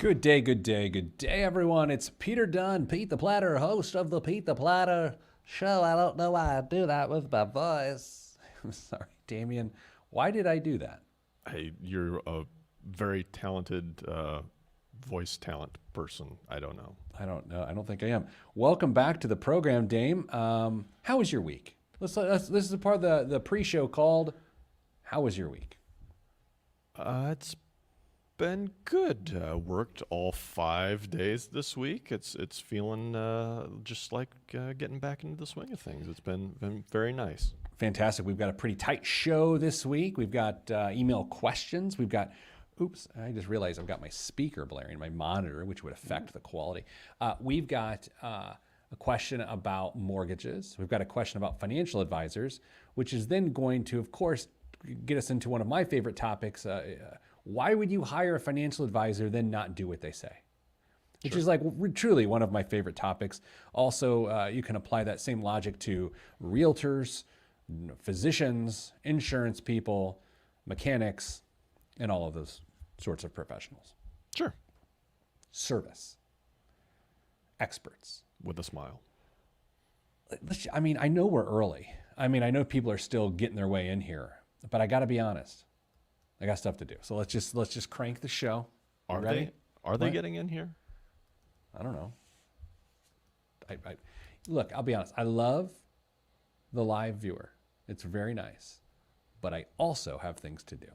Good day, good day, good day, everyone. It's Peter Dunn, Pete the Platter, host of the Pete the Platter show. I don't know why I do that with my voice. I'm sorry, Damien. Why did I do that? Hey, you're a very talented voice talent person. I don't know. I don't know. I don't think I am. Welcome back to the program, Dame. How was your week? This is a part of the pre-show called "How was your week?" It's been good. Worked all 5 days this week. It's feeling just like getting back into the swing of things. It's been very nice. Fantastic. We've got a pretty tight show this week. We've got email questions. We've got, oops, I just realized I've got my speaker blaring, my monitor, which would affect the quality. We've got a question about mortgages. We've got a question about financial advisors, which is then going to, of course, get us into one of my favorite topics. Why would you hire a financial advisor then not do what they say? Which is like truly one of my favorite topics. Also, you can apply that same logic to realtors, physicians, insurance people, mechanics, and all of those sorts of professionals. Sure. Service. Experts. With a smile. I mean, I know we're early. I mean, I know people are still getting their way in here, but I got to be honest. I got stuff to do. So let's just crank the show. Are ready? they getting in here? I don't know. Look, I'll be honest. I love the live viewer. It's very nice, but I also have things to do.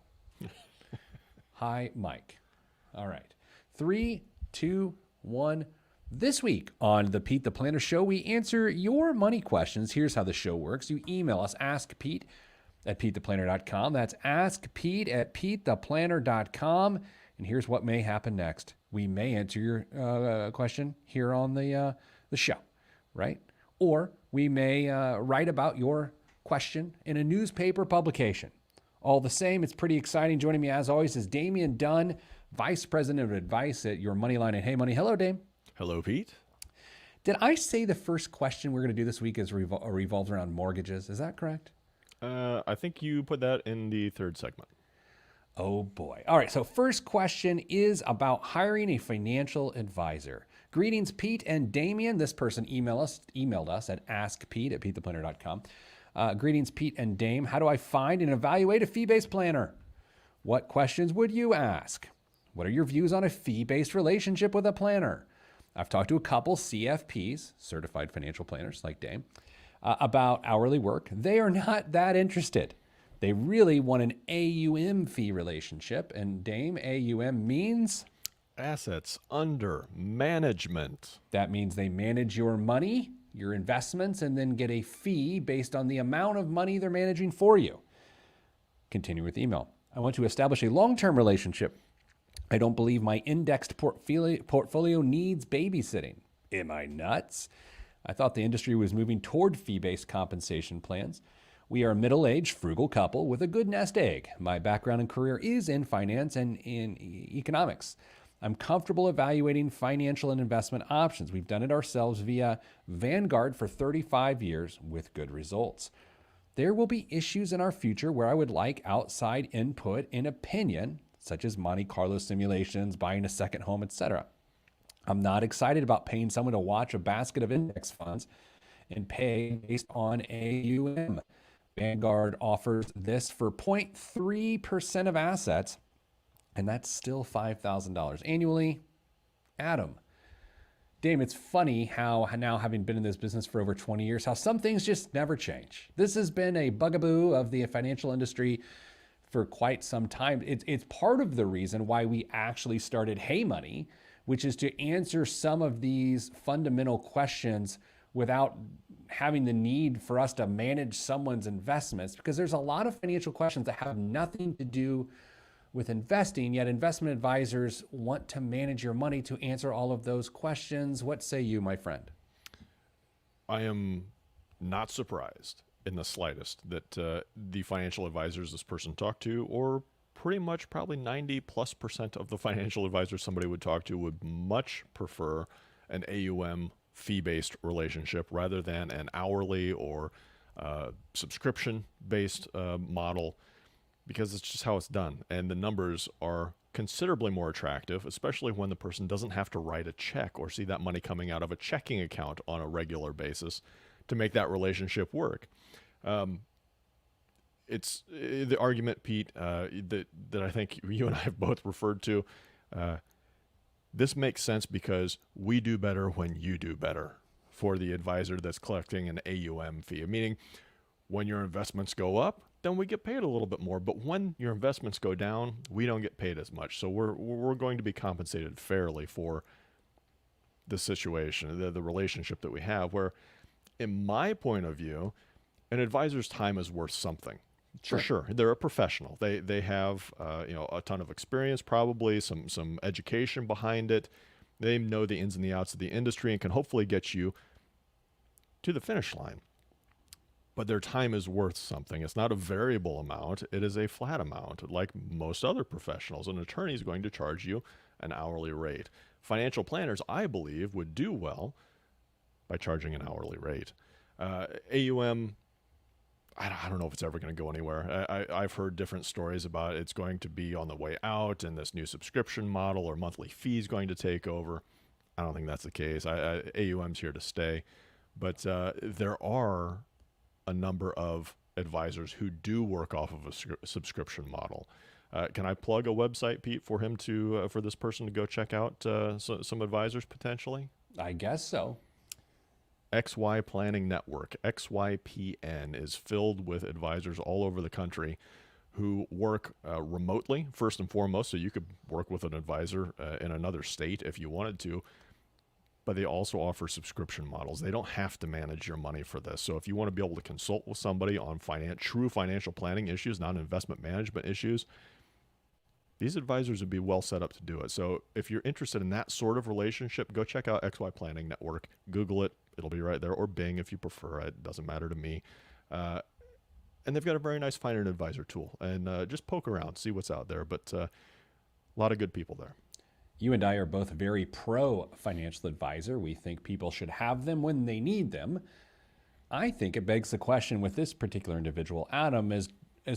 Hi, Mike. All right. 3, 2, 1. This week on the Pete the Planner Show, we answer your money questions. Here's how the show works. You email us, askpete@petetheplanner.com. That's askpete@petetheplanner.com. And here's what may happen next. We may answer your question here on the show, right? Or we may write about your question in a newspaper publication. All the same, it's pretty exciting. Joining me as always is Damian Dunn, Vice President of Advice at Your Moneyline and Hey Money. Hello, Dame. Hello, Pete. Did I say the first question we're going to do this week is revolves around mortgages? Is that correct? I think you put that in the third segment. Oh boy. All right. So first question is about hiring a financial advisor. Greetings, Pete and Damien. This person emailed us at askpete@petetheplanner.com. Greetings, Pete and Dame. How do I find and evaluate a fee-based planner? What questions would you ask? What are your views on a fee-based relationship with a planner? I've talked to a couple CFPs, certified financial planners like Dame, about hourly work. They are not that interested. They really want an AUM fee relationship. And Dame, AUM means? Assets under management. That means they manage your money, your investments, and then get a fee based on the amount of money they're managing for you. Continue with email. I want to establish a long-term relationship. I don't believe my indexed portfolio needs babysitting. Am I nuts? I thought the industry was moving toward fee-based compensation plans. We are a middle-aged, frugal couple with a good nest egg. My background and career is in finance and in economics. I'm comfortable evaluating financial and investment options. We've done it ourselves via Vanguard for 35 years with good results. There will be issues in our future where I would like outside input and opinion, such as Monte Carlo simulations, buying a second home, etc. I'm not excited about paying someone to watch a basket of index funds and pay based on AUM. Vanguard offers this for 0.3% of assets, and that's still $5,000 annually. Adam. Dame, it's funny how now, having been in this business for over 20 years, how some things just never change. This has been a bugaboo of the financial industry for quite some time. It's part of the reason why we actually started Hey Money, which is to answer some of these fundamental questions without having the need for us to manage someone's investments, because there's a lot of financial questions that have nothing to do with investing, yet investment advisors want to manage your money to answer all of those questions. What say you, my friend? I am not surprised in the slightest that the financial advisors this person talked to, or pretty much probably 90+% of the financial advisors somebody would talk to, would much prefer an AUM fee-based relationship rather than an hourly or subscription-based model, because it's just how it's done. And the numbers are considerably more attractive, especially when the person doesn't have to write a check or see that money coming out of a checking account on a regular basis to make that relationship work. It's the argument, Pete, that I think you and I have both referred to. This makes sense because we do better when you do better for the advisor that's collecting an AUM fee, meaning when your investments go up, then we get paid a little bit more. But when your investments go down, we don't get paid as much. So we're going to be compensated fairly for the situation, the relationship that we have, where in my point of view, an advisor's time is worth something. Sure. For sure. They're a professional. They have a ton of experience, probably some education behind it. They know the ins and the outs of the industry and can hopefully get you to the finish line. But their time is worth something. It's not a variable amount. It is a flat amount. Like most other professionals, an attorney is going to charge you an hourly rate. Financial planners, I believe, would do well by charging an hourly rate. AUM, I don't know if it's ever going to go anywhere. I've heard different stories about it's going to be on the way out and this new subscription model or monthly fees going to take over. I don't think that's the case. AUM's here to stay. But there are a number of advisors who do work off of a subscription model. Can I plug a website, Pete, for him to for this person to go check out some advisors potentially? I guess so. XY Planning Network, XYPN, is filled with advisors all over the country who work remotely, first and foremost, so you could work with an advisor in another state if you wanted to, but they also offer subscription models. They don't have to manage your money for this. So if you want to be able to consult with somebody on true financial planning issues, not investment management issues, these advisors would be well set up to do it. So if you're interested in that sort of relationship, go check out XY Planning Network. Google it. It'll be right there, or Bing if you prefer. It doesn't matter to me. And they've got a very nice Find an Advisor tool. And just poke around, see what's out there. But a lot of good people there. You and I are both very pro financial advisor. We think people should have them when they need them. I think it begs the question with this particular individual, Adam, as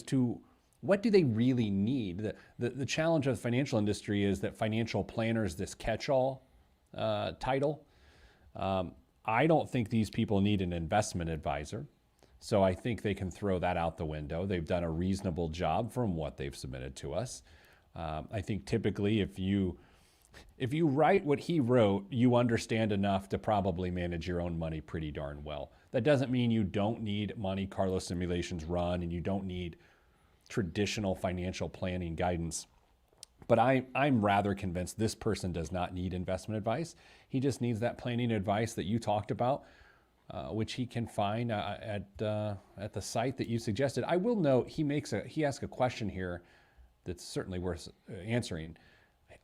to what do they really need? The challenge of the financial industry is that financial planner is this catch-all title. I don't think these people need an investment advisor. So I think they can throw that out the window. They've done a reasonable job from what they've submitted to us. I think typically if you write what he wrote, you understand enough to probably manage your own money pretty darn well. That doesn't mean you don't need Monte Carlo simulations run and you don't need traditional financial planning guidance. But I'm rather convinced this person does not need investment advice. He just needs that planning advice that you talked about, which he can find at the site that you suggested. I will note he asks a question here that's certainly worth answering.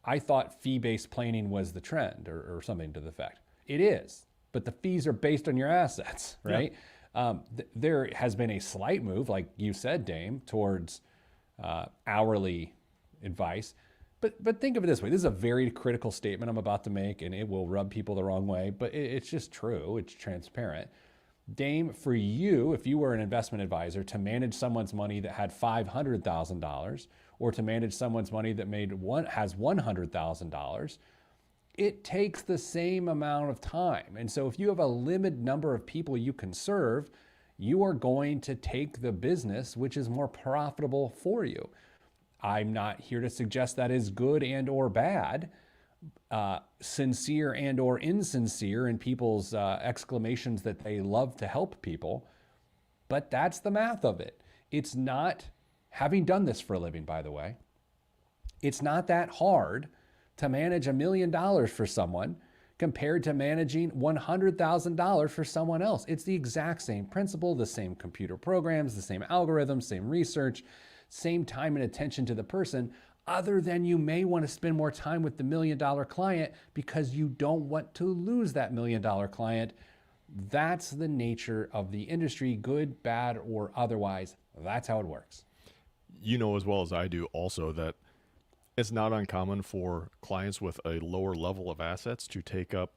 I thought fee-based planning was the trend or something to the effect. It is, but the fees are based on your assets, right? Yeah. There has been a slight move, like you said, Dame, towards hourly advice. But think of it this way. This is a very critical statement I'm about to make, and it will rub people the wrong way, but it's just true. It's transparent. Dame, for you, if you were an investment advisor, to manage someone's money that had $500,000 or to manage someone's money that has $100,000, it takes the same amount of time. And so if you have a limited number of people you can serve, you are going to take the business which is more profitable for you. I'm not here to suggest that is good and or bad, sincere and or insincere in people's exclamations that they love to help people, but that's the math of it. It's not, having done this for a living, by the way, it's not that hard to manage $1 million for someone compared to managing $100,000 for someone else. It's the exact same principle, the same computer programs, the same algorithms, same research, same time and attention to the person, other than you may want to spend more time with the $1 million client because you don't want to lose that $1 million client. That's the nature of the industry, good, bad, or otherwise. That's how it works. You know as well as I do also that it's not uncommon for clients with a lower level of assets to take up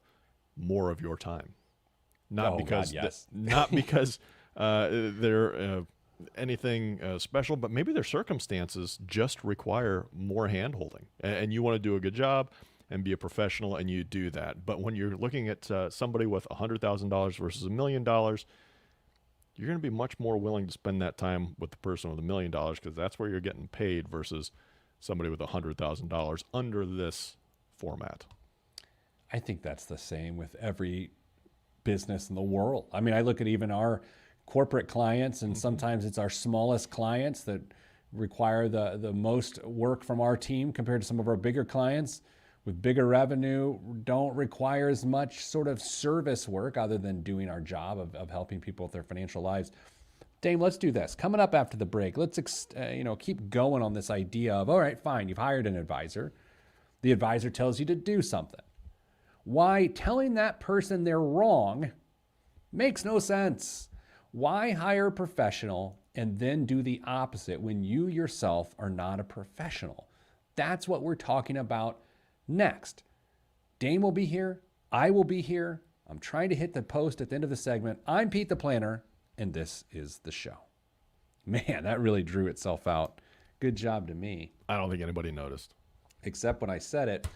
more of your time. Not because they're anything special, but maybe their circumstances just require more hand-holding, and you want to do a good job and be a professional, and you do that. But when you're looking at somebody with $100,000 versus $1 million, you're going to be much more willing to spend that time with the person with $1 million, because that's where you're getting paid versus somebody with $100,000 under this format. I think that's the same with every business in the world. I mean, I look at even our corporate clients, and sometimes it's our smallest clients that require the most work from our team compared to some of our bigger clients with bigger revenue, don't require as much sort of service work other than doing our job of helping people with their financial lives. Dame, let's do this. Coming up after the break, let's keep going on this idea of, all right, fine, you've hired an advisor. The advisor tells you to do something. Why telling that person they're wrong makes no sense. Why hire a professional and then do the opposite when you yourself are not a professional? That's what we're talking about next. Dame will be here. I will be here. I'm trying to hit the post at the end of the segment. I'm Pete the Planner, and this is the show. Man, that really drew itself out. Good job to me. I don't think anybody noticed. Except when I said it.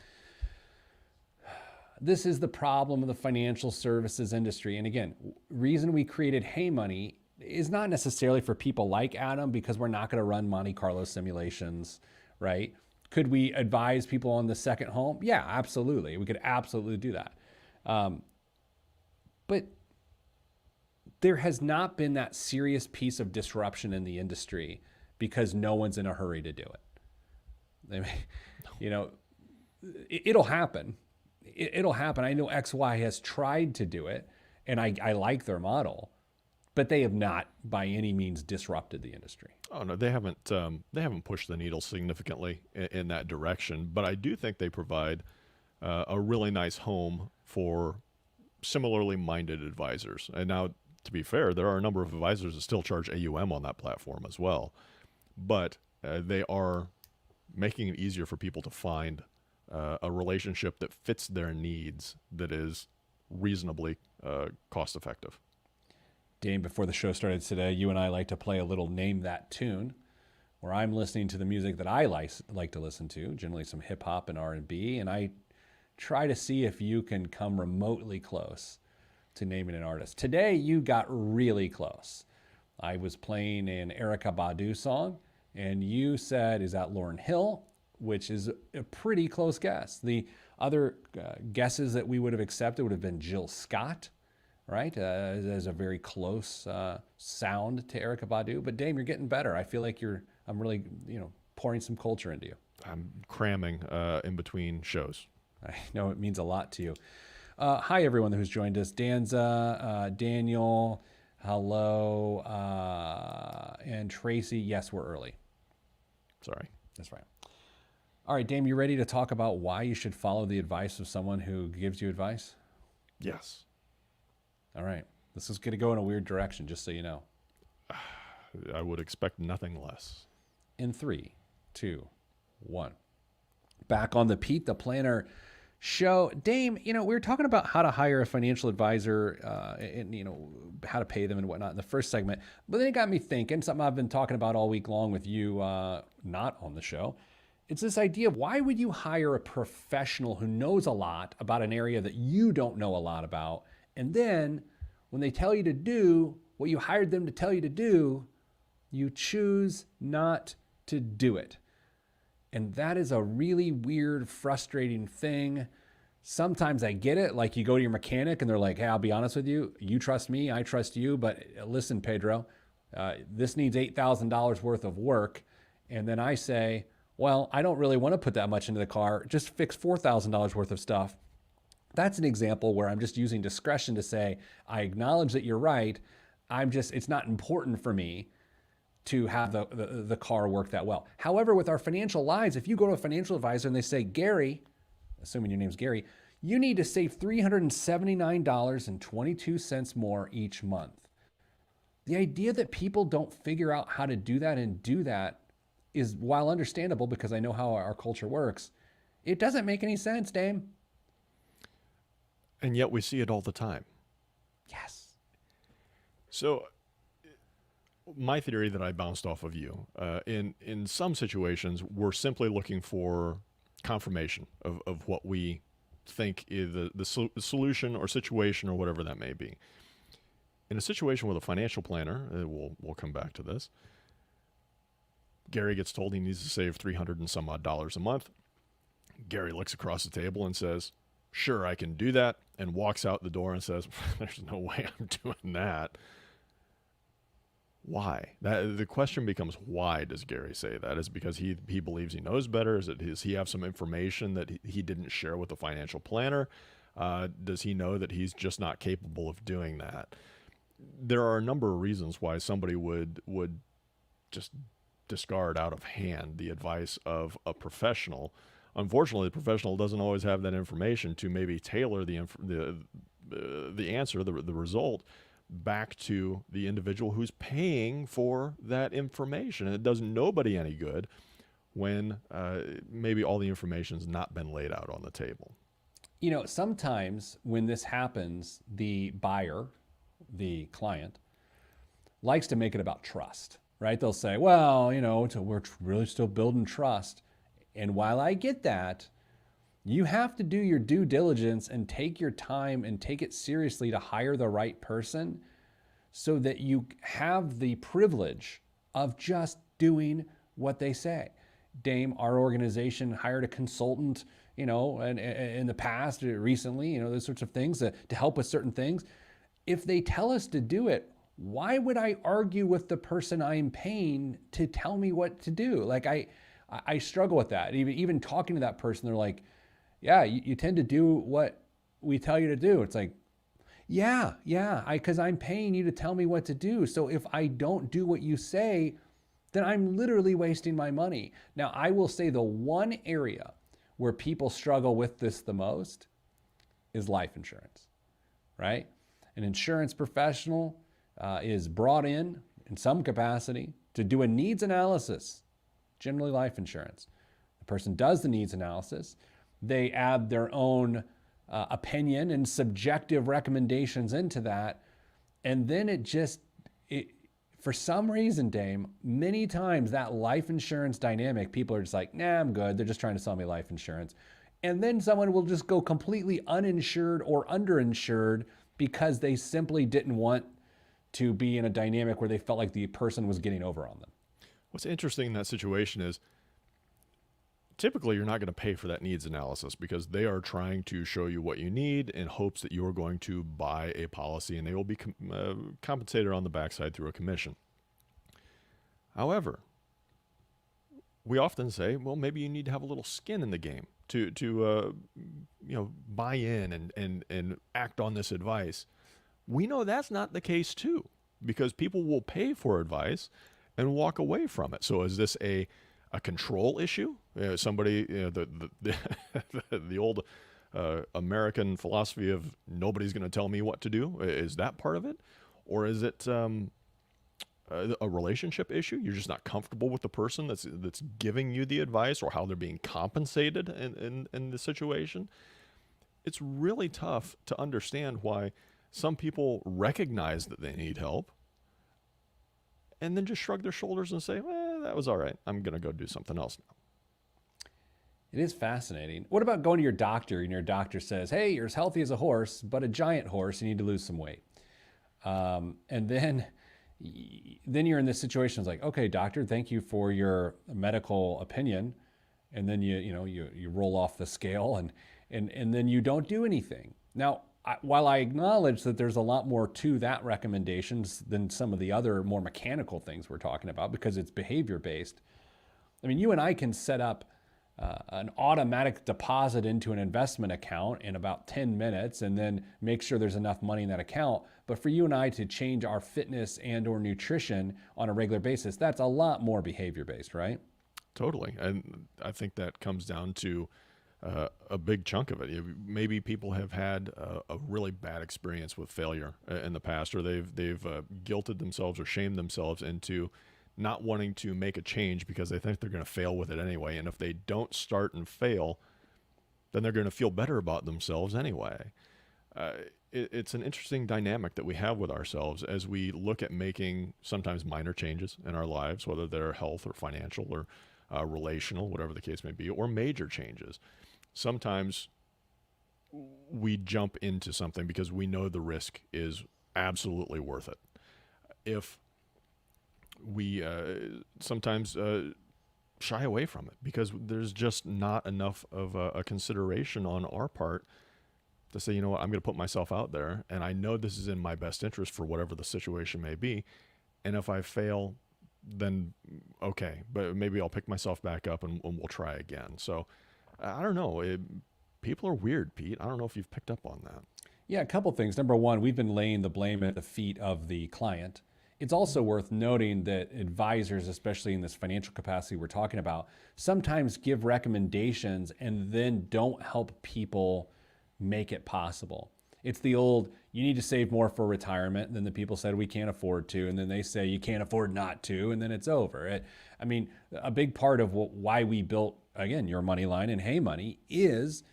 This is the problem of the financial services industry. And again, reason we created Hey Money is not necessarily for people like Adam, because we're not going to run Monte Carlo simulations, right? Could we advise people on the second home? Yeah, absolutely. We could absolutely do that. But there has not been that serious piece of disruption in the industry because no one's in a hurry to do it. I mean, it'll happen. It'll happen. I know XY has tried to do it, and I like their model, but they have not by any means disrupted the industry. Oh no, they haven't pushed the needle significantly in that direction. But I do think they provide a really nice home for similarly minded advisors. And now, to be fair, there are a number of advisors that still charge AUM on that platform as well. But they are making it easier for people to find a relationship that fits their needs, that is reasonably cost effective. Dame, before the show started today, you and I like to play a little Name That Tune, where I'm listening to the music that I like to listen to, generally some hip hop and R&B, and I try to see if you can come remotely close to naming an artist. Today, you got really close. I was playing an Erykah Badu song, and you said, is that Lauryn Hill? Which is a pretty close guess. The other guesses that we would have accepted would have been Jill Scott, right? As a very close sound to Erykah Badu. But Dame, you're getting better. I feel like I'm really, pouring some culture into you. I'm cramming in between shows. I know it means a lot to you. Hi, everyone who's joined us. Danza, Daniel, hello, and Tracy. Yes, we're early. Sorry. That's right. All right, Dame, you ready to talk about why you should follow the advice of someone who gives you advice? Yes. All right. This is going to go in a weird direction, just so you know. I would expect nothing less. In 3, 2, 1. Back on the Pete the Planner show. Dame, we were talking about how to hire a financial advisor and, how to pay them and whatnot in the first segment. But then it got me thinking, something I've been talking about all week long with you, not on the show. It's this idea of, why would you hire a professional who knows a lot about an area that you don't know a lot about, and then when they tell you to do what you hired them to tell you to do, you choose not to do it? And that is a really weird, frustrating thing. Sometimes I get it. Like, you go to your mechanic and they're like, hey, I'll be honest with you. You trust me, I trust you. But listen, Pedro, this needs $8,000 worth of work. And then I say, well, I don't really want to put that much into the car. Just fix $4,000 worth of stuff. That's an example where I'm just using discretion to say, I acknowledge that you're right. It's not important for me to have the car work that well. However, with our financial lives, if you go to a financial advisor and they say, Gary, assuming your name's Gary, you need to save $379.22 more each month. The idea that people don't figure out how to do that and do that is, while understandable because I know how our culture works, it doesn't make any sense, Dame. And yet we see it all the time. Yes. So my theory that I bounced off of you, in some situations, we're simply looking for confirmation of what we think is the solution or situation or whatever that may be. In a situation with a financial planner, we'll come back to this. Gary gets told he needs to save $300 and some odd a month. Gary looks across the table and says, "Sure, I can do that," and walks out the door and says, "There's no way I'm doing that." Why? The question becomes, why does Gary say that? Is it because he believes he knows better? Does he have some information that he didn't share with the financial planner? Does he know that he's just not capable of doing that? There are a number of reasons why somebody would just discard out of hand the advice of a professional. Unfortunately, the professional doesn't always have that information to maybe tailor the answer, the result, back to the individual who's paying for that information. And it does nobody any good when maybe all the information's not been laid out on the table. You know, sometimes when this happens, the buyer, the client, likes to make it about trust, right? They'll say, well, you know, we're really still building trust. And while I get that, you have to do your due diligence and take your time and take it seriously to hire the right person so that you have the privilege of just doing what they say. Dame, our organization hired a consultant, you know, and in the past, recently, you know, those sorts of things to help with certain things. If they tell us to do it, why would I argue with the person I'm paying to tell me what to do? Like I struggle with that. Even talking to that person, they're like, yeah, you tend to do what we tell you to do. It's like, yeah, because I'm paying you to tell me what to do. So if I don't do what you say, then I'm literally wasting my money. Now, I will say the one area where people struggle with this the most is life insurance, right? An insurance professional is brought in some capacity to do a needs analysis, generally life insurance. The person does the needs analysis. They add their own opinion and subjective recommendations into that. And then for some reason, Dame, many times that life insurance dynamic, people are just like, nah, I'm good. They're just trying to sell me life insurance. And then someone will just go completely uninsured or underinsured because they simply didn't want to be in a dynamic where they felt like the person was getting over on them. What's interesting in that situation is typically you're not going to pay for that needs analysis because they are trying to show you what you need in hopes that you're going to buy a policy, and they will be compensated on the backside through a commission. However, we often say, well, maybe you need to have a little skin in the game to buy in and act on this advice. We know that's not the case too, because people will pay for advice and walk away from it. So is this a control issue? Somebody, the old American philosophy of nobody's going to tell me what to do. Is that part of it? Or is it a relationship issue? You're just not comfortable with the person that's giving you the advice or how they're being compensated in the situation. It's really tough to understand why some people recognize that they need help and then just shrug their shoulders and say, well, that was all right. I'm going to go do something else now. It is fascinating. What about going to your doctor and your doctor says, hey, you're as healthy as a horse, but a giant horse, you need to lose some weight. And then you're in this situation. It's like, okay, doctor, thank you for your medical opinion. And then you roll off the scale and then you don't do anything. Now, while I acknowledge that there's a lot more to that recommendations than some of the other more mechanical things we're talking about because it's behavior based. I mean, you and I can set up an automatic deposit into an investment account in about 10 minutes and then make sure there's enough money in that account. But for you and I to change our fitness and or nutrition on a regular basis, that's a lot more behavior based, right? Totally. And I think that comes down to a big chunk of it. Maybe people have had a really bad experience with failure in the past, or they've guilted themselves or shamed themselves into not wanting to make a change because they think they're going to fail with it anyway. And if they don't start and fail, then they're going to feel better about themselves anyway. it's an interesting dynamic that we have with ourselves as we look at making sometimes minor changes in our lives, whether they're health or financial or relational, whatever the case may be, or major changes. Sometimes we jump into something because we know the risk is absolutely worth it. If we sometimes shy away from it because there's just not enough of a consideration on our part to say, you know what, I'm going to put myself out there, and I know this is in my best interest for whatever the situation may be. And if I fail, then okay, but maybe I'll pick myself back up and we'll try again. So I don't know. People are weird, Pete. I don't know if you've picked up on that. Yeah, a couple things. Number one, we've been laying the blame at the feet of the client. It's also worth noting that advisors, especially in this financial capacity we're talking about, sometimes give recommendations and then don't help people make it possible. It's the old, you need to save more for retirement. And then the people said, we can't afford to. And then they say, you can't afford not to. And then it's over. I mean, a big part of why we built, again, Your Money Line and Hey Money is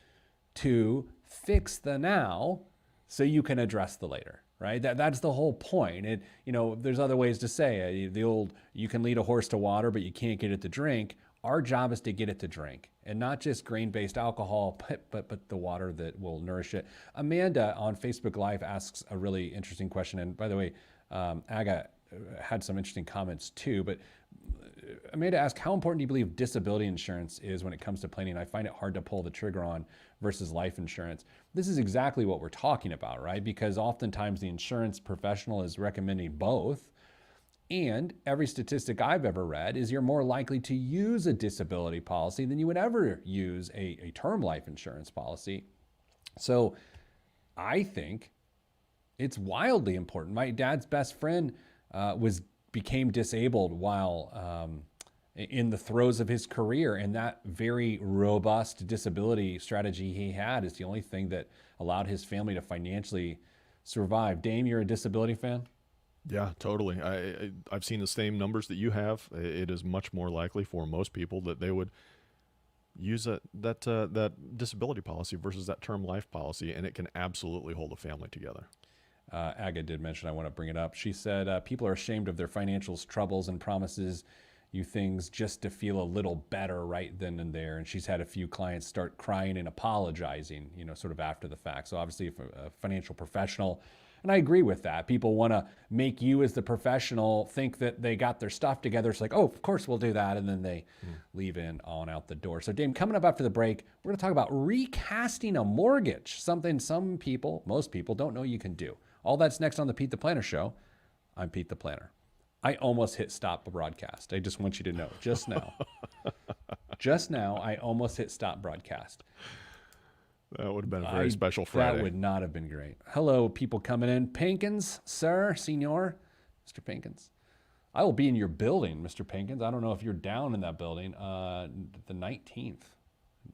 to fix the now so you can address the later, right? That's the whole point. There's other ways to say it. The old, you can lead a horse to water, but you can't get it to drink. Our job is to get it to drink, and not just grain-based alcohol, but the water that will nourish it. Amanda on Facebook Live asks a really interesting question. And by the way, Aga had some interesting comments too, but Amanda asked, how important do you believe disability insurance is when it comes to planning? I find it hard to pull the trigger on versus life insurance. This is exactly what we're talking about, right? Because oftentimes the insurance professional is recommending both. And every statistic I've ever read is you're more likely to use a disability policy than you would ever use a term life insurance policy. So I think it's wildly important. My dad's best friend became disabled while in the throes of his career, and that very robust disability strategy he had is the only thing that allowed his family to financially survive. Dame, you're a disability fan? Yeah, totally. I've seen the same numbers that you have. It is much more likely for most people that they would use that disability policy versus that term life policy, and it can absolutely hold a family together. Aga did mention, I want to bring it up. She said, people are ashamed of their financial troubles and promises you things just to feel a little better right then and there. And she's had a few clients start crying and apologizing, sort of after the fact. So obviously if a financial professional, and I agree with that, people want to make you as the professional think that they got their stuff together. It's like, oh, of course we'll do that. And then they leave in on out the door. So Dame, coming up after the break, we're going to talk about recasting a mortgage, something most people don't know you can do. All that's next on the Pete the Planner Show. I'm Pete the Planner. I almost hit stop broadcast. I just want you to know, just now. Just now, I almost hit stop broadcast. That would have been a very special Friday. That would not have been great. Hello, people coming in. Pinkins, sir, senor, Mr. Pinkins. I will be in your building, Mr. Pinkins. I don't know if you're down in that building. The 19th.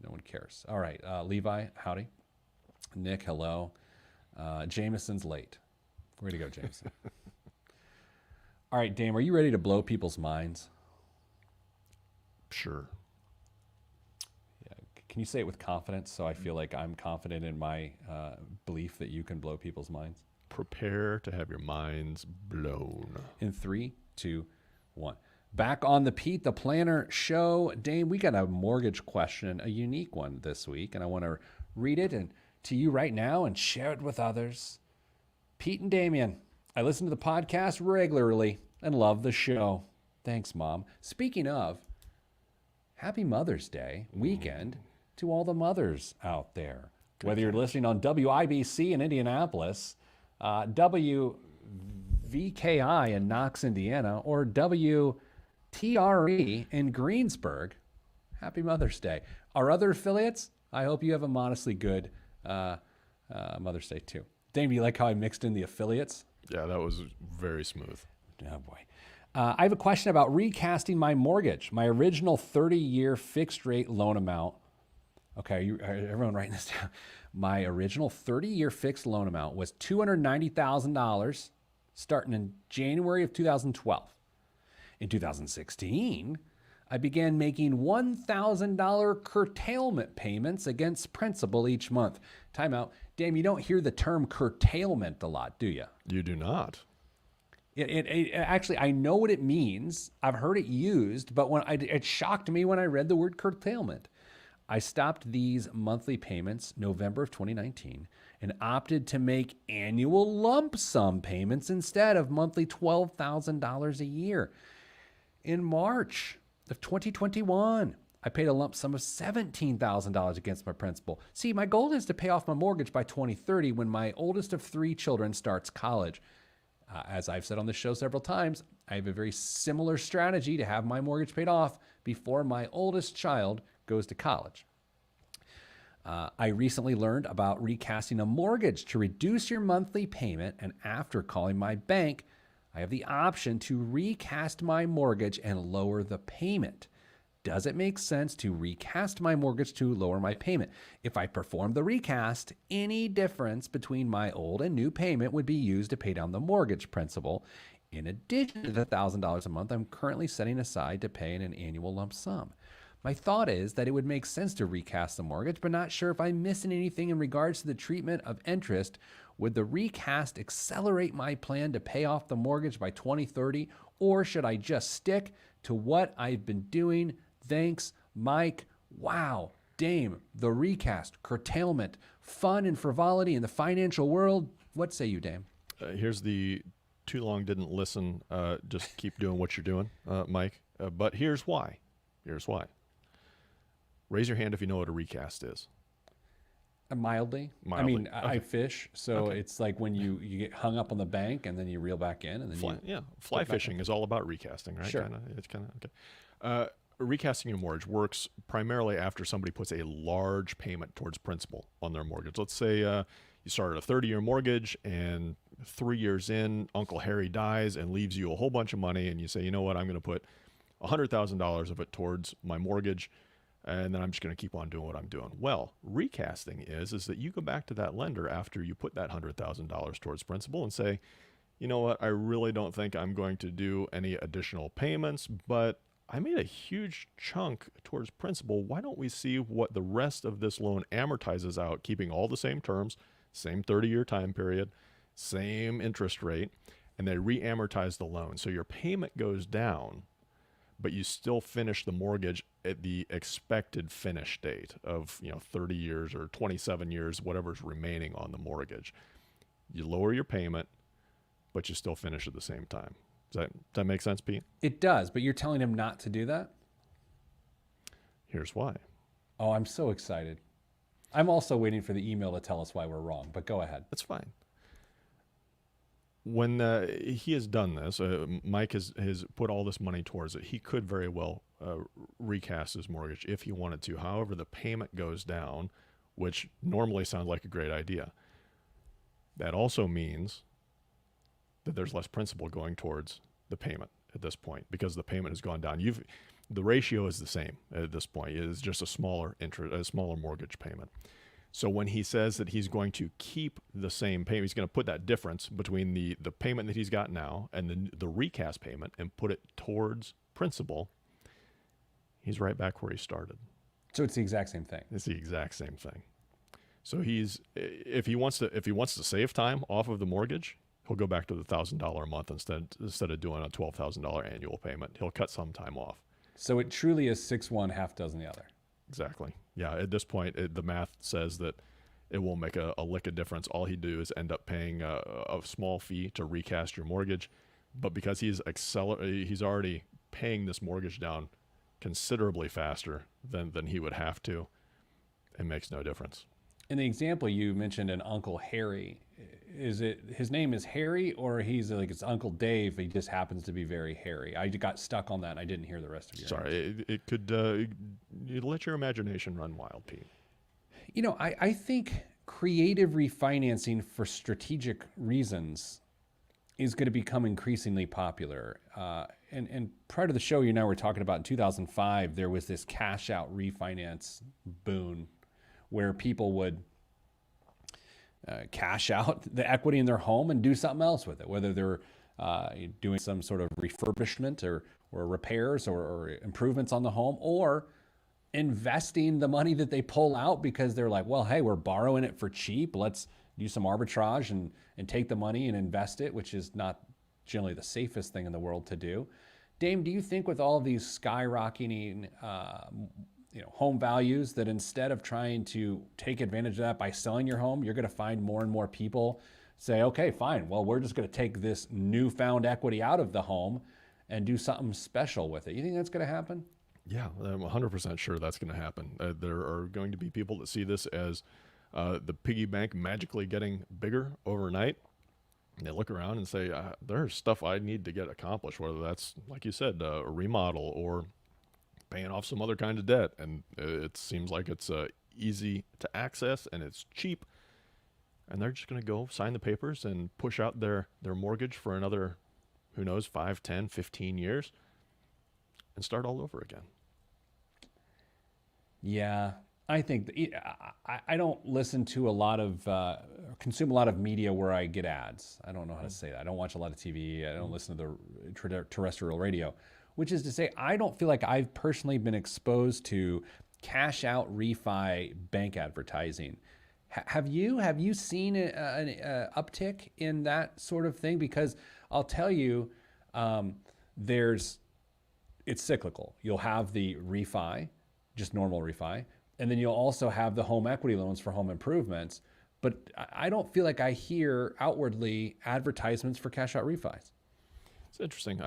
No one cares. All right, Levi, howdy. Nick, hello. Jameson's late. Way to go, Jameson. All right, Dame, are you ready to blow people's minds? Sure. Yeah. Can you say it with confidence so I feel like I'm confident in my belief that you can blow people's minds? Prepare to have your minds blown. In 3, 2, 1. Back on the Pete the Planner Show. Dame, we got a mortgage question, a unique one this week, and I want to read it to you right now and share it with others. Pete and Damien, I listen to the podcast regularly and love the show. Thanks, Mom. Speaking of, happy Mother's Day weekend to all the mothers out there. Whether you're listening on WIBC in Indianapolis, WVKI in Knox, Indiana, or WTRE in Greensburg, happy Mother's Day. Our other affiliates, I hope you have a modestly good Mother's Day too. Dame, do you like how I mixed in the affiliates? Yeah, that was very smooth. Oh, boy. I have a question about recasting my mortgage. My original 30-year fixed rate loan amount. Okay, everyone writing this down. My original 30-year fixed loan amount was $290,000 starting in January of 2012. In 2016, I began making $1,000 curtailment payments against principal each month. Time out. Damn, you don't hear the term curtailment a lot, do you? You do not. Actually, I know what it means. I've heard it used, but it shocked me when I read the word curtailment. I stopped these monthly payments November of 2019 and opted to make annual lump sum payments instead of monthly $12,000 a year. In March of 2021, I paid a lump sum of $17,000 against my principal. See, my goal is to pay off my mortgage by 2030 when my oldest of 3 children starts college. As I've said on this show several times, I have a very similar strategy to have my mortgage paid off before my oldest child goes to college. I recently learned about recasting a mortgage to reduce your monthly payment, and after calling my bank, I have the option to recast my mortgage and lower the payment. Does it make sense to recast my mortgage to lower my payment? If I perform the recast, any difference between my old and new payment would be used to pay down the mortgage principal, in addition to the $1,000 a month I'm currently setting aside to pay in an annual lump sum. My thought is that it would make sense to recast the mortgage, but not sure if I'm missing anything in regards to the treatment of interest. Would the recast accelerate my plan to pay off the mortgage by 2030, or should I just stick to what I've been doing? Thanks, Mike. Wow. Dame, the recast, curtailment, fun and frivolity in the financial world. What say you, Dame? Here's the too long didn't listen. Just keep doing what you're doing, Mike. But here's why. Here's why. Raise your hand if you know what a recast is. Mildly. I mean, okay. I fish, so it's like when you get hung up on the bank and then you reel back in, and then fly fishing is all about recasting, right? Sure. It's kind of okay. Recasting your mortgage works primarily after somebody puts a large payment towards principal on their mortgage. Let's say you started a 30-year mortgage, and 3 years in, Uncle Harry dies and leaves you a whole bunch of money, and you say, you know what, I'm going to put $100,000 of it towards my mortgage, and then I'm just going to keep on doing what I'm doing. Well, recasting is that you go back to that lender after you put that $100,000 towards principal and say, you know what, I really don't think I'm going to do any additional payments, but I made a huge chunk towards principal. Why don't we see what the rest of this loan amortizes out, keeping all the same terms, same 30-year time period, same interest rate, and they re-amortize the loan. So your payment goes down, but you still finish the mortgage at the expected finish date of 30 years or 27 years, whatever's remaining on the mortgage. You lower your payment, but you still finish at the same time. Does that make sense, Pete? It does, but you're telling him not to do that? Here's why. Oh, I'm so excited. I'm also waiting for the email to tell us why we're wrong, but go ahead. That's fine. When he has done this, Mike has put all this money towards it. He could very well recast his mortgage if he wanted to. However, the payment goes down, which normally sounds like a great idea. That also means that there's less principal going towards the payment at this point because the payment has gone down. The ratio is the same at this point. It is just a smaller mortgage payment. So when he says that he's going to keep the same payment, he's going to put that difference between the payment that he's got now and the recast payment and put it towards principal, he's right back where he started. So it's the exact same thing. It's the exact same thing. So if he wants to save time off of the mortgage, he'll go back to the $1,000 a month instead of doing a $12,000 annual payment. He'll cut some time off. So it truly is 6 one, half dozen the other. Exactly. Yeah. At this point, the math says that it won't make a lick of difference. All he'd do is end up paying a small fee to recast your mortgage, but because he's already paying this mortgage down considerably faster than he would have to, it makes no difference. In the example you mentioned, an Uncle Harry, is it his name is Harry, or he's like it's Uncle Dave? He just happens to be very hairy. I got stuck on that, and I didn't hear the rest of your answer. Sorry, it could you let your imagination run wild, Pete. I think creative refinancing for strategic reasons is going to become increasingly popular. And prior to the show, you and I were talking about in 2005, there was this cash out refinance boon where people would cash out the equity in their home and do something else with it, whether they're doing some sort of refurbishment or repairs or improvements on the home, or investing the money that they pull out because they're like, well, hey, we're borrowing it for cheap. Let's do some arbitrage and take the money and invest it, which is not generally the safest thing in the world to do. Dame, do you think with all of these skyrocketing home values that instead of trying to take advantage of that by selling your home, you're going to find more and more people say, okay, fine. Well, we're just going to take this newfound equity out of the home and do something special with it. You think that's going to happen? Yeah, I'm 100% sure that's going to happen. There are going to be people that see this as the piggy bank magically getting bigger overnight. And they look around and say, there's stuff I need to get accomplished, whether that's, like you said, a remodel or paying off some other kind of debt. And it seems like it's easy to access and it's cheap. And they're just going to go sign the papers and push out their mortgage for another, who knows, 5, 10, 15 years and start all over again. Yeah, I think I don't listen to a lot of, consume a lot of media where I get ads. I don't know how to say that. I don't watch a lot of TV. I don't listen to the terrestrial radio, which is to say I don't feel like I've personally been exposed to cash out refi bank advertising. Have you seen an uptick in that sort of thing? Because I'll tell you, it's cyclical. You'll have the refi, just normal refi, and then you'll also have the home equity loans for home improvements. But I don't feel like I hear outwardly advertisements for cash out refis. It's interesting.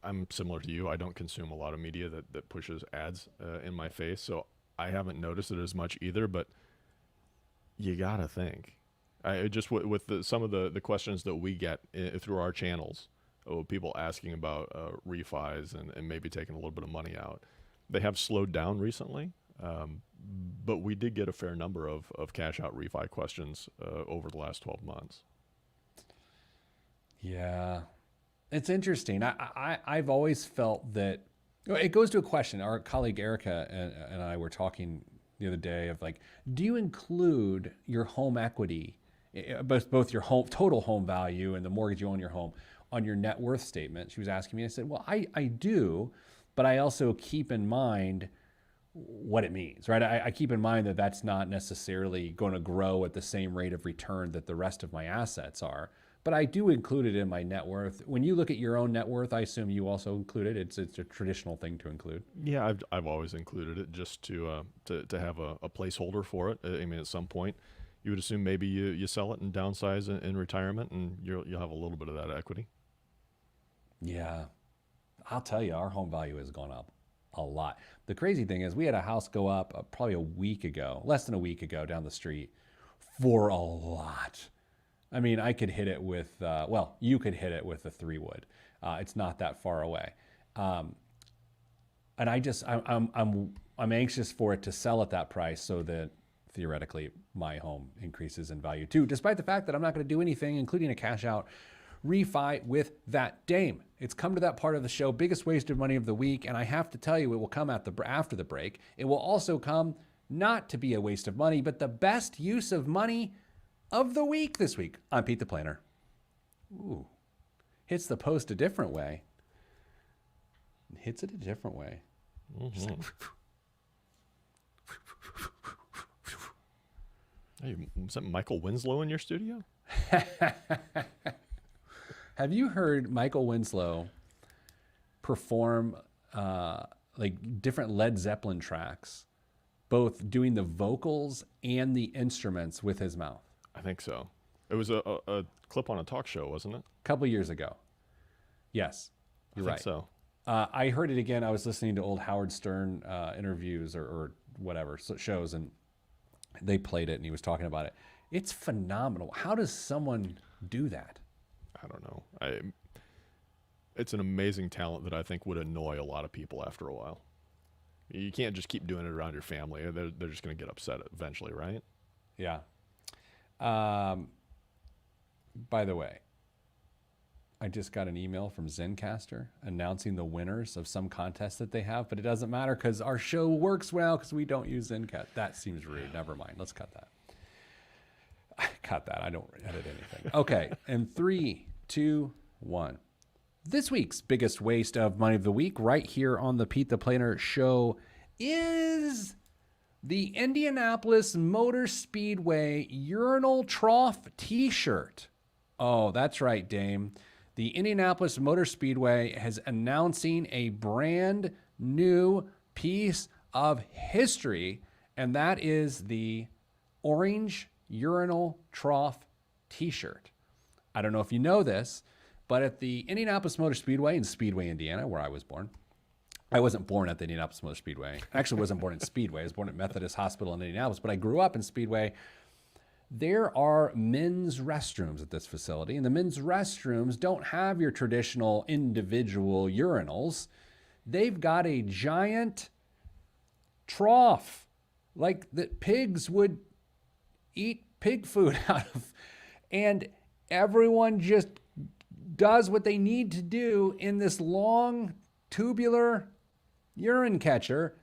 I'm similar to you. I don't consume a lot of media that pushes ads in my face, so I haven't noticed it as much either. But you gotta think. I just with some of the questions that we get through our channels, people asking about refis and maybe taking a little bit of money out. They have slowed down recently, but we did get a fair number of cash out refi questions over the last 12 months. Yeah, it's interesting. I've always felt that it goes to a question. Our colleague Erica and I were talking the other day of like, do you include your home equity, both your home total home value and the mortgage you own your home on your net worth statement? She was asking me. I said, well, I do, but I also keep in mind what it means, right? I keep in mind that that's not necessarily going to grow at the same rate of return that the rest of my assets are, but I do include it in my net worth. When you look at your own net worth, I assume you also include it. It's a traditional thing to include. Yeah, I've always included it just to have a placeholder for it. I mean, at some point, you would assume maybe you sell it and downsize in retirement, and you'll have a little bit of that equity. Yeah, I'll tell you, our home value has gone up a lot. The crazy thing is we had a house go up probably a week ago, less than a week ago down the street for a lot. I mean, I could hit it with, you could hit it with a 3-wood. It's not that far away. And I'm anxious for it to sell at that price so that theoretically my home increases in value too, despite the fact that I'm not going to do anything, including a cash out refi with that. Dame, it's come to that part of the show, biggest waste of money of the week, and I have to tell you, it will come after the break. It will also come not to be a waste of money, but the best use of money of the week this week on Pete the Planner. Ooh, hits the post a different way. Hits it a different way. Mm-hmm. Hey, is that Michael Winslow in your studio? Have you heard Michael Winslow perform like different Led Zeppelin tracks, both doing the vocals and the instruments with his mouth? I think so. It was a clip on a talk show, wasn't it? A couple years ago. Yes, you're right. So. I heard it again. I was listening to old Howard Stern interviews or whatever shows, and they played it, and he was talking about it. It's phenomenal. How does someone do that? I don't know. It's an amazing talent that I think would annoy a lot of people after a while. You can't just keep doing it around your family. They're just going to get upset eventually, right? Yeah. By the way, I just got an email from Zencastr announcing the winners of some contest that they have, but it doesn't matter because our show works well because we don't use Zencastr. That seems rude. Never mind. Let's cut that. Cut that. I don't edit anything. Okay. And 3, 2, 1. This week's biggest waste of money of the week right here on the Pete the Planner show is the Indianapolis Motor Speedway urinal trough t-shirt. Oh, that's right, Dame. The Indianapolis Motor Speedway is announcing a brand new piece of history, and that is the orange urinal trough t-shirt. I don't know if you know this, but at the Indianapolis Motor Speedway in Speedway, Indiana, where I was born, I wasn't born at the Indianapolis Motor Speedway. I actually wasn't born in Speedway. I was born at Methodist Hospital in Indianapolis, but I grew up in Speedway. There are men's restrooms at this facility, and the men's restrooms don't have your traditional individual urinals. They've got a giant trough, like that pigs would eat pig food out of. And everyone just does what they need to do in this long tubular urine catcher,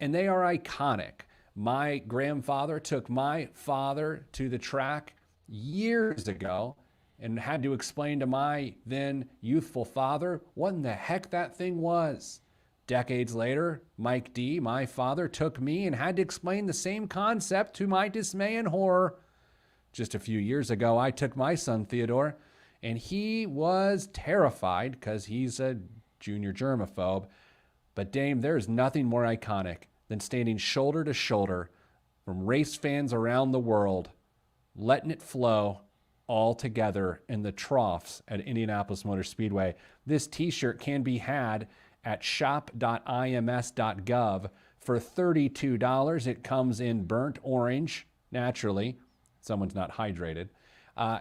and they are iconic. My grandfather took my father to the track years ago and had to explain to my then youthful father what in the heck that thing was. Decades later, Mike D., my father, took me and had to explain the same concept to my dismay and horror. Just a few years ago, I took my son Theodore, and he was terrified because he's a junior germaphobe. But Dame, there is nothing more iconic than standing shoulder to shoulder from race fans around the world, letting it flow all together in the troughs at Indianapolis Motor Speedway. This t-shirt can be had at shop.ims.gov for $32. It comes in burnt orange, naturally. Someone's not hydrated.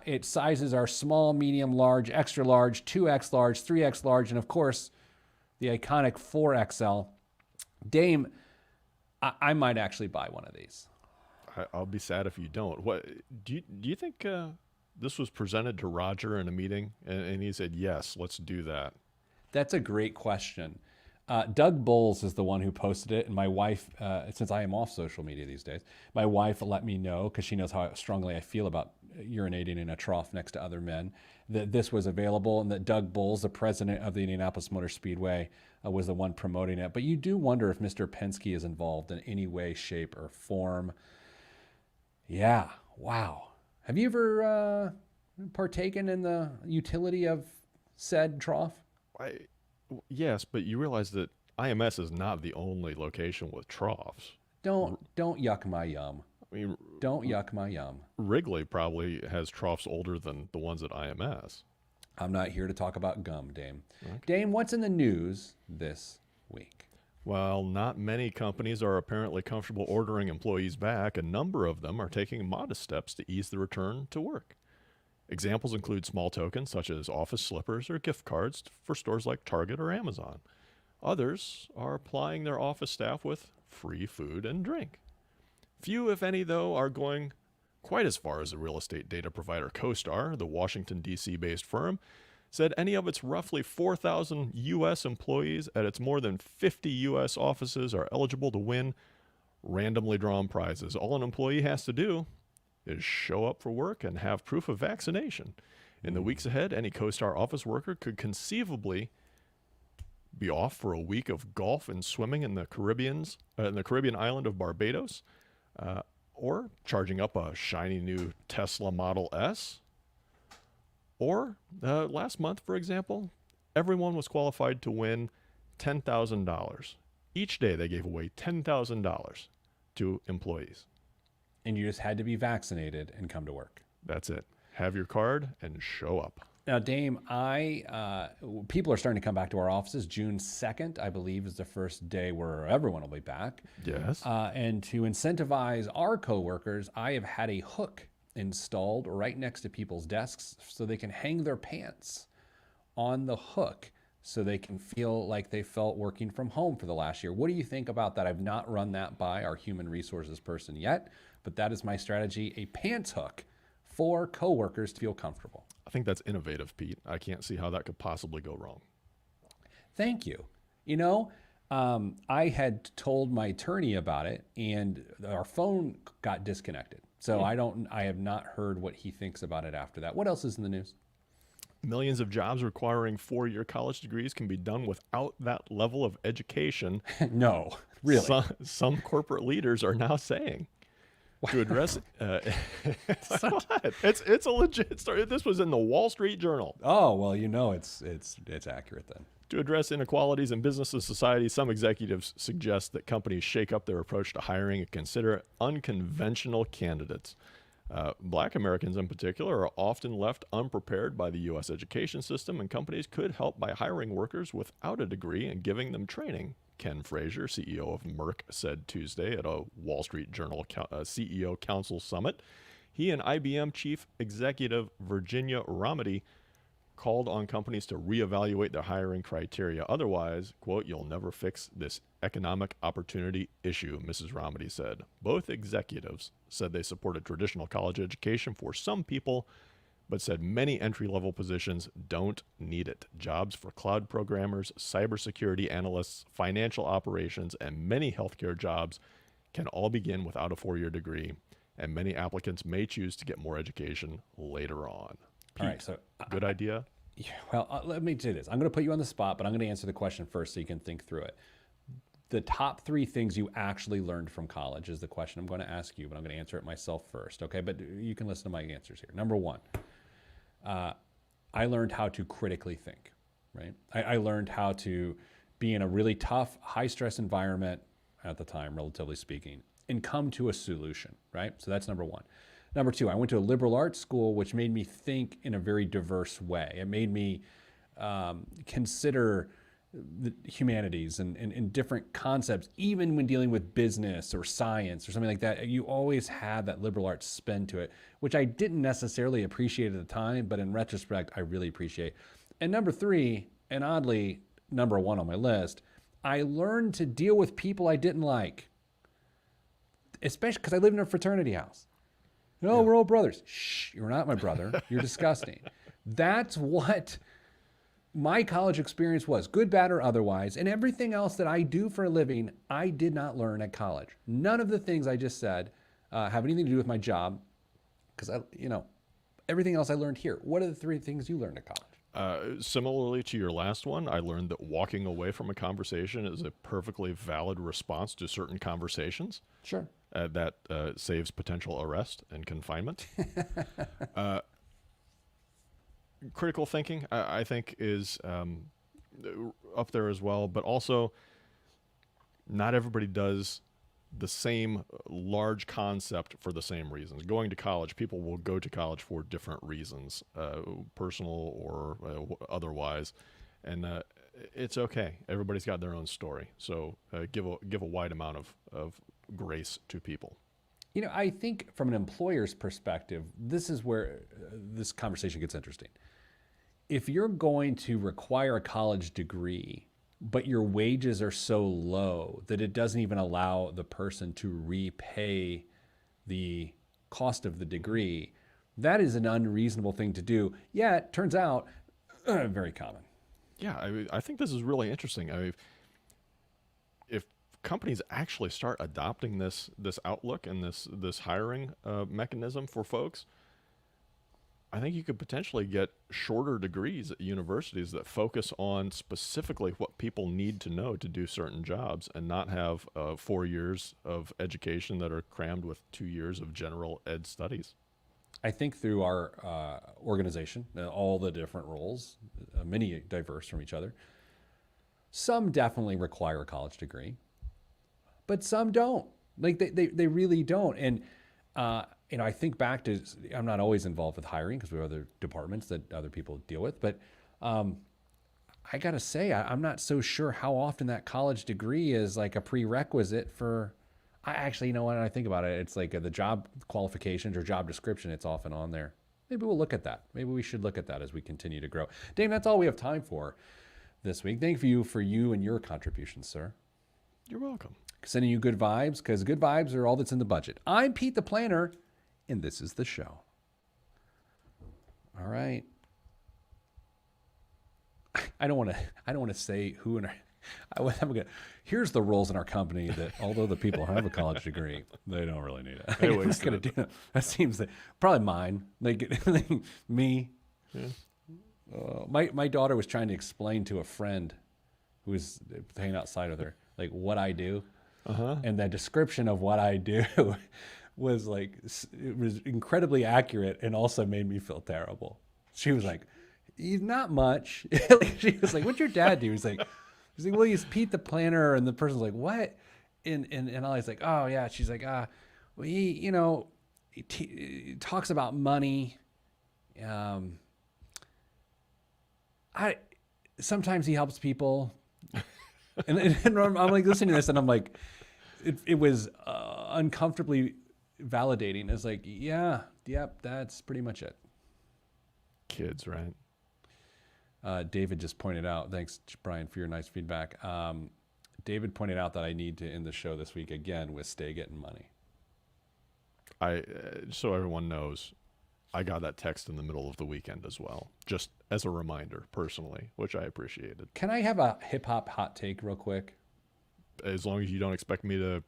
Its sizes are small, medium, large, extra large, 2X large, 3X large, and of course, the iconic 4XL. Dame, I might actually buy one of these. I'll be sad if you don't. What do you think this was presented to Roger in a meeting, and he said, yes, let's do that? That's a great question. Doug Bowles is the one who posted it, and my wife, since I am off social media these days, my wife let me know, because she knows how strongly I feel about urinating in a trough next to other men, that this was available, and that Doug Bowles, the president of the Indianapolis Motor Speedway, was the one promoting it. But you do wonder if Mr. Penske is involved in any way, shape, or form. Yeah, wow. Have you ever partaken in the utility of said trough? Yes, but you realize that IMS is not the only location with troughs. Don't yuck my yum. I mean, Don't yuck my yum. Wrigley probably has troughs older than the ones at IMS. I'm not here to talk about gum, Dame. Okay. Dame, what's in the news this week? While not many companies are apparently comfortable ordering employees back, a number of them are taking modest steps to ease the return to work. Examples include small tokens such as office slippers or gift cards for stores like Target or Amazon. Others are applying their office staff with free food and drink. Few, if any, though, are going quite as far as the real estate data provider CoStar, the Washington, D.C. based firm, said any of its roughly 4,000 U.S. employees at its more than 50 U.S. offices are eligible to win randomly drawn prizes. All an employee has to do is show up for work and have proof of vaccination. In the weeks ahead, any CoStar office worker could conceivably be off for a week of golf and swimming in the Caribbean island of Barbados, or charging up a shiny new Tesla Model S. Or last month, for example, everyone was qualified to win $10,000. Each day they gave away $10,000 to employees. And you just had to be vaccinated and come to work. That's it. Have your card and show up. Now, Dame, people are starting to come back to our offices. June 2nd, I believe, is the first day where everyone will be back. Yes. And to incentivize our coworkers, I have had a hook installed right next to people's desks so they can hang their pants on the hook so they can feel like they felt working from home for the last year. What do you think about that? I've not run that by our human resources person yet, but that is my strategy, a pants hook for coworkers to feel comfortable. I think that's innovative, Pete. I can't see how that could possibly go wrong. Thank you. You know, I had told my attorney about it, and our phone got disconnected. So I have not heard what he thinks about it after that. What else is in the news? Millions of jobs requiring 4-year college degrees can be done without that level of education. No, really. Some corporate leaders are now saying. To address it's a legit story. This was in the Wall Street Journal. Oh, well, it's accurate then. To address inequalities in business and society, some executives suggest that companies shake up their approach to hiring and consider unconventional candidates. Black Americans in particular are often left unprepared by the U.S. education system, and companies could help by hiring workers without a degree and giving them training. Ken Frazier, CEO of Merck, said Tuesday at a Wall Street Journal CEO Council Summit. He and IBM Chief Executive Virginia Rometty called on companies to reevaluate their hiring criteria. Otherwise, quote, "you'll never fix this economic opportunity issue," Mrs. Rometty said. Both executives said they supported traditional college education for some people, but said many entry-level positions don't need it. Jobs for cloud programmers, cybersecurity analysts, financial operations, and many healthcare jobs can all begin without a 4-year degree, and many applicants may choose to get more education later on. Pete, All right, so good idea? well, let me do this. I'm going to put you on the spot, but I'm going to answer the question first so you can think through it. The top 3 things you actually learned from college is the question I'm going to ask you, but I'm going to answer it myself first, okay? But you can listen to my answers here. Number 1. I learned how to critically think, right? I learned how to be in a really tough, high-stress environment at the time, relatively speaking, and come to a solution, right? So that's number 1. Number 2, I went to a liberal arts school, which made me think in a very diverse way. It made me consider the humanities and different concepts, even when dealing with business or science or something like that. You always have that liberal arts spin to it, which I didn't necessarily appreciate at the time, but in retrospect, I really appreciate. And number 3, and oddly, number 1 on my list, I learned to deal with people I didn't like, especially because I lived in a fraternity house. No, we're all brothers. Shh, you're not my brother. You're disgusting. That's what my college experience was, good, bad, or otherwise, and everything else that I do for a living, I did not learn at college. None of the things I just said have anything to do with my job, because everything else I learned here. What are the 3 things you learned at college? Similarly to your last one, I learned that walking away from a conversation is a perfectly valid response to certain conversations. Sure. That saves potential arrest and confinement. Critical thinking, I think, is up there as well, but also not everybody does the same large concept for the same reasons. Going to college, people will go to college for different reasons, personal or otherwise, and it's okay. Everybody's got their own story, so give a wide amount of grace to people. I think from an employer's perspective, this is where this conversation gets interesting. If you're going to require a college degree, but your wages are so low that it doesn't even allow the person to repay the cost of the degree, that is an unreasonable thing to do. Yeah, it turns out very common. Yeah, I think this is really interesting. If companies actually start adopting this outlook and this hiring mechanism for folks, I think you could potentially get shorter degrees at universities that focus on specifically what people need to know to do certain jobs, and not have 4 years of education that are crammed with 2 years of general ed studies. I think through our organization, all the different roles, many diverse from each other, some definitely require a college degree, but some don't. Like they really don't. And I think back to, I'm not always involved with hiring because we have other departments that other people deal with, but I got to say, I'm not so sure how often that college degree is like a prerequisite for, I actually, when I think about it, it's like the job qualifications or job description, it's often on there. Maybe we'll look at that. Maybe we should look at that as we continue to grow. Dave, that's all we have time for this week. Thank you for you and your contributions, sir. You're welcome. Sending you good vibes, because good vibes are all that's in the budget. I'm Pete the Planner, and this is the show. All right. I don't want to say who in our, here's the roles in our company that although the people have a college degree, they don't really need it. I'm not gonna do that. That seems that probably mine. Like me. Yeah. My daughter was trying to explain to a friend who was hanging outside with her, like what I do. And the description of what I do was like, it was incredibly accurate and also made me feel terrible. She was like, he's not much. She was like, what's your dad do? He's like, well, he's Pete the planner. And the person's like, what? And Ollie's like, oh yeah. She's like, well, he talks about money. Sometimes he helps people. And I'm like listening to this and I'm like, it was uncomfortably validating. It's like, yep, that's pretty much it. Kids, right? David just pointed out, thanks, Brian, for your nice feedback. David pointed out that I need to end the show this week again with Stay Getting Money. So everyone knows, I got that text in the middle of the weekend as well, just as a reminder personally, which I appreciated. Can I have a hip hop hot take real quick? As long as you don't expect me to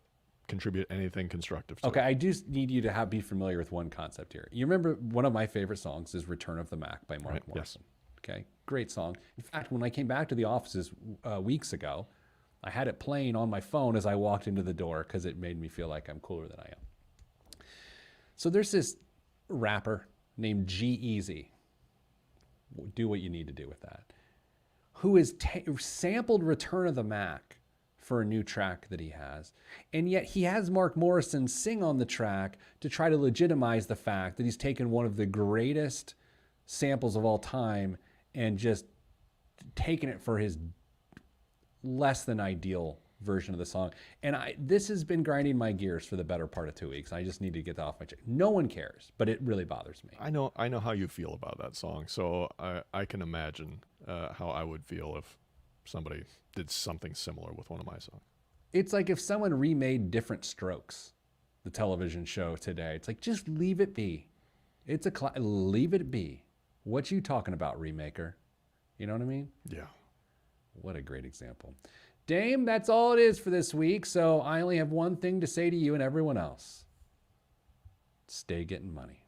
contribute anything constructive to Okay, it. I just need you to be familiar with one concept here. You remember one of my favorite songs is Return of the Mac by Mark Morrison. Yes. Okay, great song. In fact, when I came back to the offices weeks ago, I had it playing on my phone as I walked into the door because it made me feel like I'm cooler than I am. So there's this rapper named G-Eazy. Do what you need to do with that. Who has sampled Return of the Mac for a new track that he has. And yet he has Mark Morrison sing on the track to try to legitimize the fact that he's taken one of the greatest samples of all time and just taken it for his less than ideal version of the song. And this has been grinding my gears for the better part of 2 weeks. I just need to get that off my chest. No one cares, but it really bothers me. I know how you feel about that song, so I can imagine how I would feel if somebody did something similar with one of my songs. It's like if someone remade Different Strokes, the television show today. It's like, just leave it be. It's leave it be. What you talking about, remaker? You know what I mean? Yeah. What a great example. Dame, that's all it is for this week. So I only have one thing to say to you and everyone else. Stay getting money.